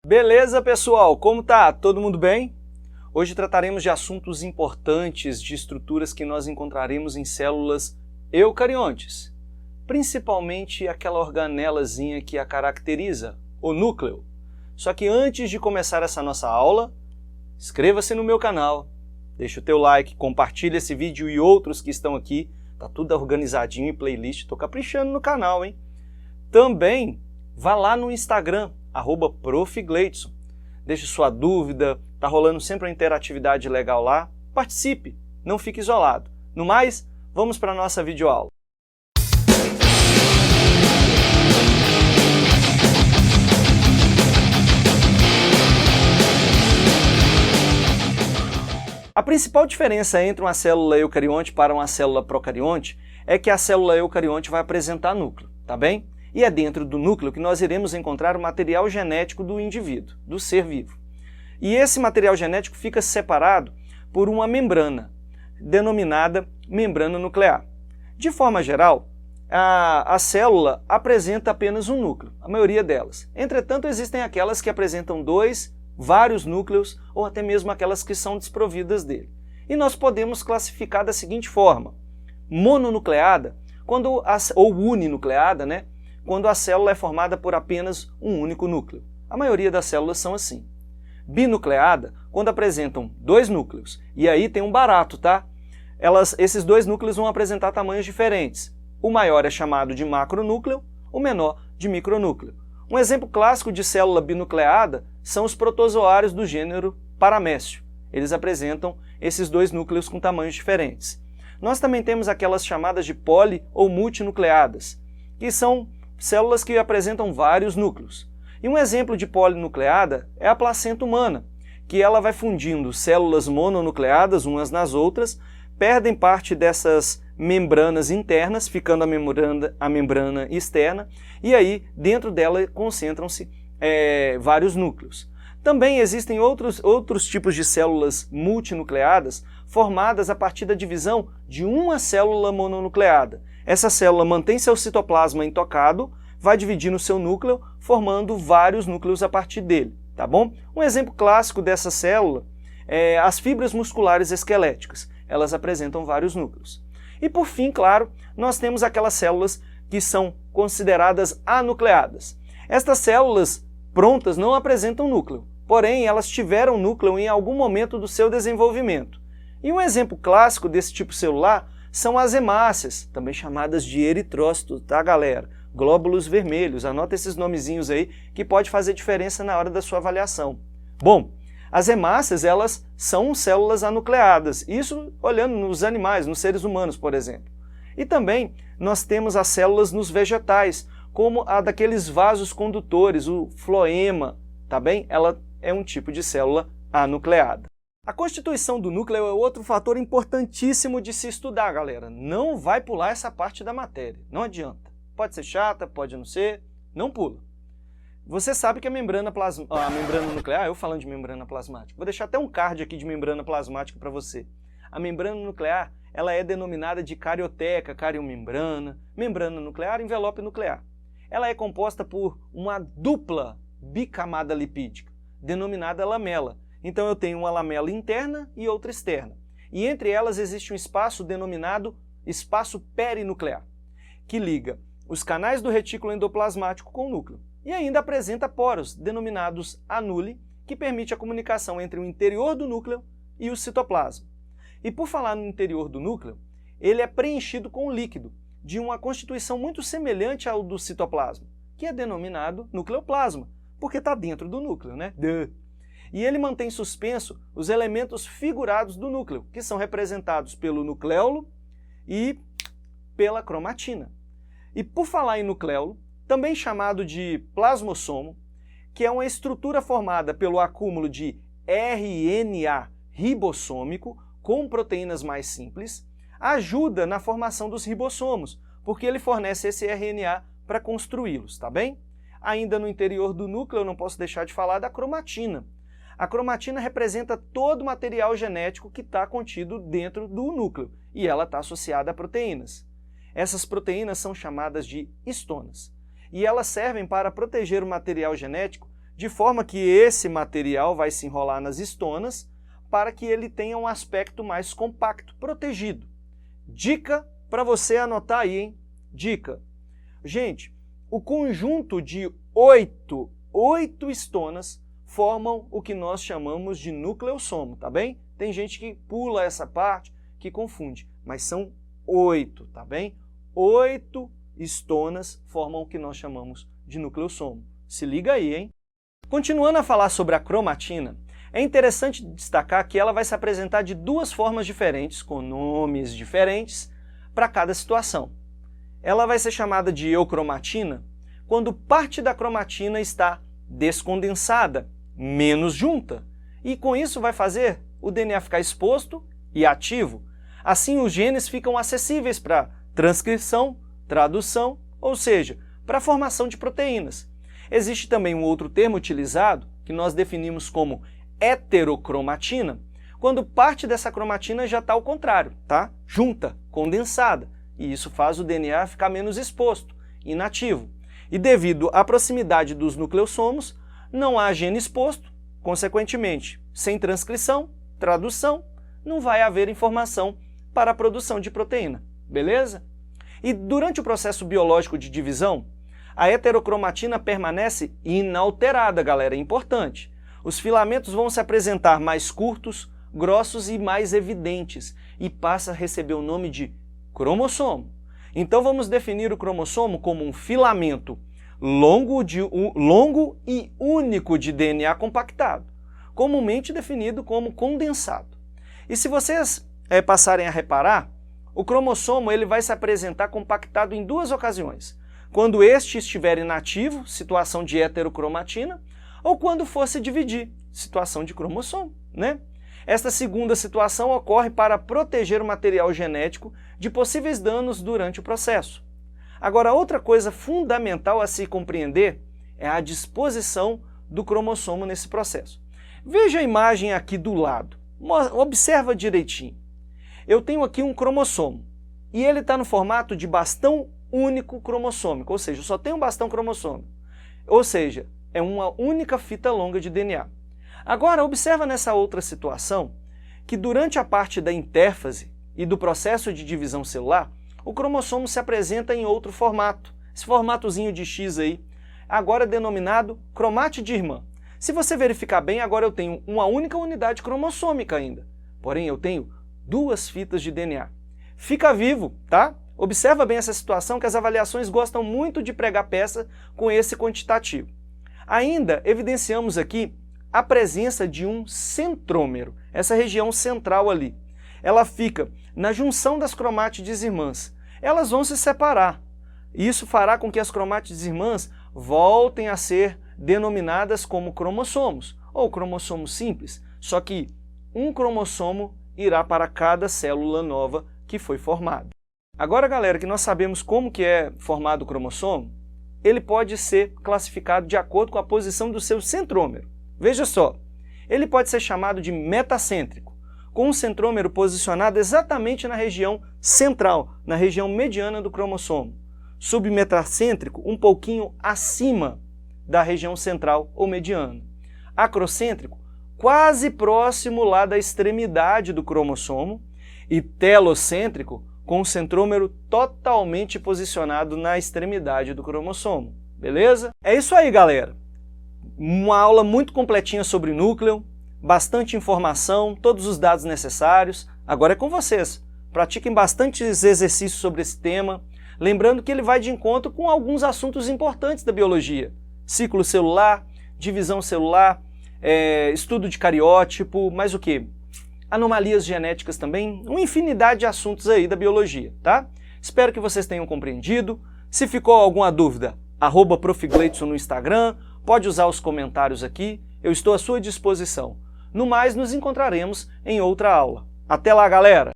Beleza, pessoal? Como tá? Todo mundo bem? Hoje trataremos de assuntos importantes de estruturas que nós encontraremos em células eucariontes, principalmente aquela organelazinha que a caracteriza, o núcleo. Só que antes de começar essa nossa aula, inscreva-se no meu canal, deixa o teu like, compartilha esse vídeo e outros que estão aqui, tá tudo organizadinho em playlist, tô caprichando no canal, hein? Também vá lá no Instagram, @profgleidson. Deixe sua dúvida, tá rolando sempre uma interatividade legal lá. Participe, não fique isolado. No mais, vamos para a nossa videoaula. A principal diferença entre uma célula eucarionte para uma célula procarionte é que a célula eucarionte vai apresentar núcleo, tá bem? E é dentro do núcleo que nós iremos encontrar o material genético do indivíduo, do ser vivo. E esse material genético fica separado por uma membrana, denominada membrana nuclear. De forma geral, a célula apresenta apenas um núcleo, a maioria delas. Entretanto, existem aquelas que apresentam vários núcleos, ou até mesmo aquelas que são desprovidas dele. E nós podemos classificar da seguinte forma: mononucleada, ou uninucleada, né? Quando a célula é formada por apenas um único núcleo. A maioria das células são assim. Binucleada, quando apresentam dois núcleos. E aí tem um barato, tá? Esses dois núcleos vão apresentar tamanhos diferentes. O maior é chamado de macronúcleo, o menor de micronúcleo. Um exemplo clássico de célula binucleada são os protozoários do gênero Paramécio. Eles apresentam esses dois núcleos com tamanhos diferentes. Nós também temos aquelas chamadas de poli ou multinucleadas, que são células que apresentam vários núcleos. E um exemplo de polinucleada é a placenta humana, que ela vai fundindo células mononucleadas umas nas outras, perdem parte dessas membranas internas, ficando a membrana externa, e aí dentro dela concentram-se vários núcleos. Também existem outros tipos de células multinucleadas formadas a partir da divisão de uma célula mononucleada. Essa célula mantém seu citoplasma intocado, vai dividir no seu núcleo, formando vários núcleos a partir dele, tá bom? Um exemplo clássico dessa célula é as fibras musculares esqueléticas. Elas apresentam vários núcleos. E por fim, claro, nós temos aquelas células que são consideradas anucleadas. Estas células prontas não apresentam núcleo, porém elas tiveram núcleo em algum momento do seu desenvolvimento. E um exemplo clássico desse tipo celular são as hemácias, também chamadas de eritrócitos, tá, galera? Glóbulos vermelhos, anota esses nomezinhos aí que pode fazer diferença na hora da sua avaliação. Bom, as hemácias, elas são células anucleadas, isso olhando nos animais, nos seres humanos, por exemplo. E também nós temos as células nos vegetais, como a daqueles vasos condutores, o floema, tá bem? Ela é um tipo de célula anucleada. A constituição do núcleo é outro fator importantíssimo de se estudar, galera. Não vai pular essa parte da matéria, não adianta. Pode ser chata, pode não ser, não pula. Você sabe que a membrana nuclear, eu falando de membrana plasmática, vou deixar até um card aqui de membrana plasmática para você. A membrana nuclear, ela é denominada de carioteca, cariomembrana, membrana nuclear, envelope nuclear. Ela é composta por uma dupla bicamada lipídica, denominada lamela. Então eu tenho uma lamela interna e outra externa. E entre elas existe um espaço denominado espaço perinuclear, que liga os canais do retículo endoplasmático com o núcleo. E ainda apresenta poros, denominados anule, que permite a comunicação entre o interior do núcleo e o citoplasma. E por falar no interior do núcleo, ele é preenchido com líquido, de uma constituição muito semelhante ao do citoplasma, que é denominado nucleoplasma, porque está dentro do núcleo, né? E ele mantém suspenso os elementos figurados do núcleo, que são representados pelo nucleolo e pela cromatina. E por falar em nucleolo, também chamado de plasmossomo, que é uma estrutura formada pelo acúmulo de RNA ribossômico com proteínas mais simples, ajuda na formação dos ribossomos, porque ele fornece esse RNA para construí-los, tá bem? Ainda no interior do núcleo, eu não posso deixar de falar da cromatina. A cromatina representa todo o material genético que está contido dentro do núcleo, e ela está associada a proteínas. Essas proteínas são chamadas de histonas, e elas servem para proteger o material genético de forma que esse material vai se enrolar nas estonas para que ele tenha um aspecto mais compacto, protegido. Dica para você anotar aí, hein? Dica. Gente, o conjunto de 8 estonas formam o que nós chamamos de nucleossomo, tá bem? Tem gente que pula essa parte, que confunde, mas são 8, tá bem? 8 estonas formam o que nós chamamos de nucleossomo. Se liga aí, hein? Continuando a falar sobre a cromatina, é interessante destacar que ela vai se apresentar de duas formas diferentes, com nomes diferentes, para cada situação. Ela vai ser chamada de eucromatina quando parte da cromatina está descondensada, menos junta, e com isso vai fazer o DNA ficar exposto e ativo. Assim, os genes ficam acessíveis para transcrição, tradução, ou seja, para a formação de proteínas. Existe também um outro termo utilizado, que nós definimos como heterocromatina, quando parte dessa cromatina já está ao contrário, tá? Junta, condensada, e isso faz o DNA ficar menos exposto, inativo. E devido à proximidade dos nucleossomos, não há gene exposto, consequentemente, sem transcrição, tradução, não vai haver informação para a produção de proteína, beleza? E durante o processo biológico de divisão, a heterocromatina permanece inalterada, galera, é importante. Os filamentos vão se apresentar mais curtos, grossos e mais evidentes, e passa a receber o nome de cromossomo. Então vamos definir o cromossomo como um filamento longo e único de DNA compactado, comumente definido como condensado. E se vocês passarem a reparar, o cromossomo ele vai se apresentar compactado em duas ocasiões. Quando este estiver inativo, situação de heterocromatina, ou quando for se dividir, situação de cromossomo, né? Esta segunda situação ocorre para proteger o material genético de possíveis danos durante o processo. Agora, outra coisa fundamental a se compreender é a disposição do cromossomo nesse processo. Veja a imagem aqui do lado, observa direitinho. Eu tenho aqui um cromossomo e ele está no formato de bastão único cromossômico, ou seja, eu só tenho um bastão cromossômico, ou seja, é uma única fita longa de DNA. Agora, observa nessa outra situação que durante a parte da intérfase e do processo de divisão celular, o cromossomo se apresenta em outro formato, esse formatozinho de X aí, agora denominado cromátide irmã. Se você verificar bem, agora eu tenho uma única unidade cromossômica ainda, porém eu tenho duas fitas de DNA. Fica vivo, tá? Observa bem essa situação que as avaliações gostam muito de pregar peça com esse quantitativo. Ainda evidenciamos aqui a presença de um centrômero, essa região central ali. Ela fica na junção das cromátides irmãs. Elas vão se separar. Isso fará com que as cromátides irmãs voltem a ser denominadas como cromossomos, ou cromossomo simples, só que um cromossomo irá para cada célula nova que foi formada. Agora, galera, que nós sabemos como que é formado o cromossomo, ele pode ser classificado de acordo com a posição do seu centrômero. Veja só, ele pode ser chamado de metacêntrico, com um centrômero posicionado exatamente na região central, na região mediana do cromossomo. Submetacêntrico, um pouquinho acima da região central ou mediana. Acrocêntrico, quase próximo lá da extremidade do cromossomo. E telocêntrico, com o centrômero totalmente posicionado na extremidade do cromossomo. Beleza? É isso aí, galera. Uma aula muito completinha sobre núcleo, bastante informação, todos os dados necessários. Agora é com vocês. Pratiquem bastantes exercícios sobre esse tema, lembrando que ele vai de encontro com alguns assuntos importantes da biologia. Ciclo celular, divisão celular, estudo de cariótipo, mais o quê? Anomalias genéticas também, uma infinidade de assuntos aí da biologia, tá? Espero que vocês tenham compreendido. Se ficou alguma dúvida, @Prof. Gleidson no Instagram, pode usar os comentários aqui, eu estou à sua disposição. No mais, nos encontraremos em outra aula. Até lá, galera!